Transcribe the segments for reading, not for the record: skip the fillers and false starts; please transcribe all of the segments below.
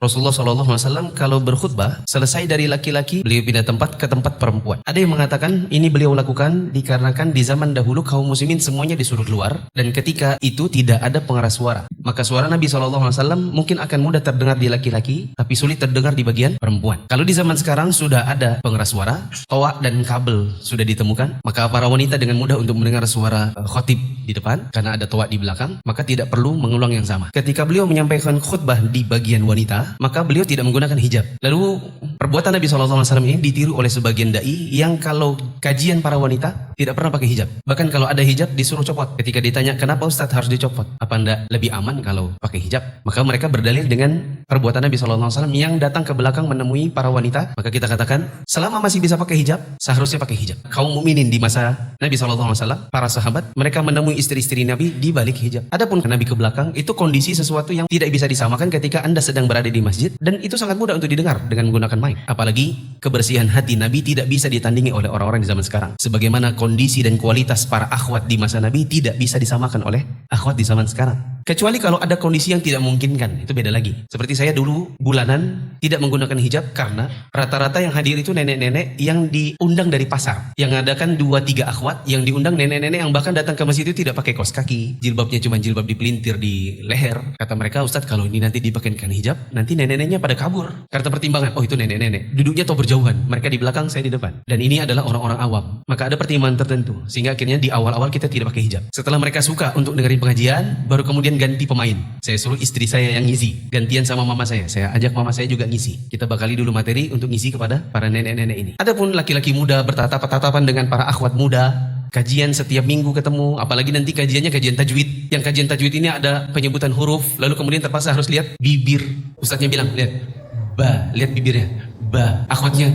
Rasulullah SAW kalau berkhutbah, selesai dari laki-laki, beliau pindah tempat ke tempat perempuan. Ada yang mengatakan ini beliau lakukan dikarenakan di zaman dahulu kaum muslimin semuanya disuruh keluar, dan ketika itu tidak ada pengeras suara. Maka suara Nabi SAW mungkin akan mudah terdengar di laki-laki, tapi sulit terdengar di bagian perempuan. Kalau di zaman sekarang sudah ada pengeras suara, toa dan kabel sudah ditemukan, maka para wanita dengan mudah untuk mendengar suara khotib di depan, karena ada toa di belakang, maka tidak perlu mengulang yang sama. Ketika beliau menyampaikan khutbah di bagian wanita, maka beliau tidak menggunakan hijab. Lalu perbuatan Nabi SAW ini ditiru oleh sebagian dai yang kalau kajian para wanita tidak pernah pakai hijab. Bahkan kalau ada hijab disuruh copot. Ketika ditanya kenapa Ustadz harus dicopot, apa anda lebih aman kalau pakai hijab? Maka mereka berdalil dengan perbuatan Nabi SAW yang datang ke belakang menemui para wanita. Maka kita katakan selama masih bisa pakai hijab, seharusnya pakai hijab. Kaum mukminin di masa Nabi SAW, para sahabat, mereka menemui istri-istri Nabi di balik hijab. Adapun Nabi ke belakang, itu kondisi sesuatu yang tidak bisa disamakan ketika anda sedang berada di masjid, dan itu sangat mudah untuk didengar dengan menggunakan mic. Apalagi kebersihan hati Nabi tidak bisa ditandingi oleh orang-orang di zaman sekarang. Sebagaimana kondisi dan kualitas para akhwat di masa Nabi tidak bisa disamakan oleh akhwat di zaman sekarang. Kecuali kalau ada kondisi yang tidak memungkinkan, itu beda lagi. Seperti saya dulu bulanan tidak menggunakan hijab karena rata-rata yang hadir itu nenek-nenek yang diundang dari pasar. Yang adakan 2-3 akhwat yang diundang nenek-nenek yang bahkan datang ke masjid itu tidak pakai kaos kaki. Jilbabnya cuma jilbab dipelintir di leher. Kata mereka, Ustadz kalau ini nanti dipakaikan hijab, nanti nenek-neneknya pada kabur. Karena pertimbangan, oh itu nenek-nenek. Duduknya atau berjauhan. Mereka di belakang, saya di depan. Dan ini adalah orang-orang awam. Maka ada pertimbangan tertentu. Sehingga akhirnya di awal-awal kita tidak pakai hijab. Setelah mereka suka untuk dengerin pengajian, baru kemudian ganti pemain. Saya suruh istri saya yang ngisi. Gantian sama mama saya. Saya ajak mama saya juga ngisi. Kita bakali dulu materi untuk ngisi kepada para nenek-nenek ini. Adapun laki-laki muda bertatap-tatapan dengan para akhwat muda. Kajian setiap minggu ketemu, apalagi nanti kajiannya kajian tajwid. Yang kajian tajwid ini ada penyebutan huruf, lalu kemudian terpaksa harus lihat bibir. Ustadznya bilang, lihat, ba, lihat bibirnya, ba. Akhwatnya,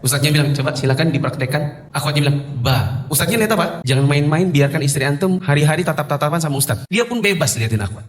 Ustadznya bilang, coba silakan dipraktekkan. Akhwatnya bilang, ba. Ustadznya lihat apa? Jangan main-main, biarkan istri antum hari-hari tatap-tatapan sama ustadz. Dia pun bebas liatin akhwat.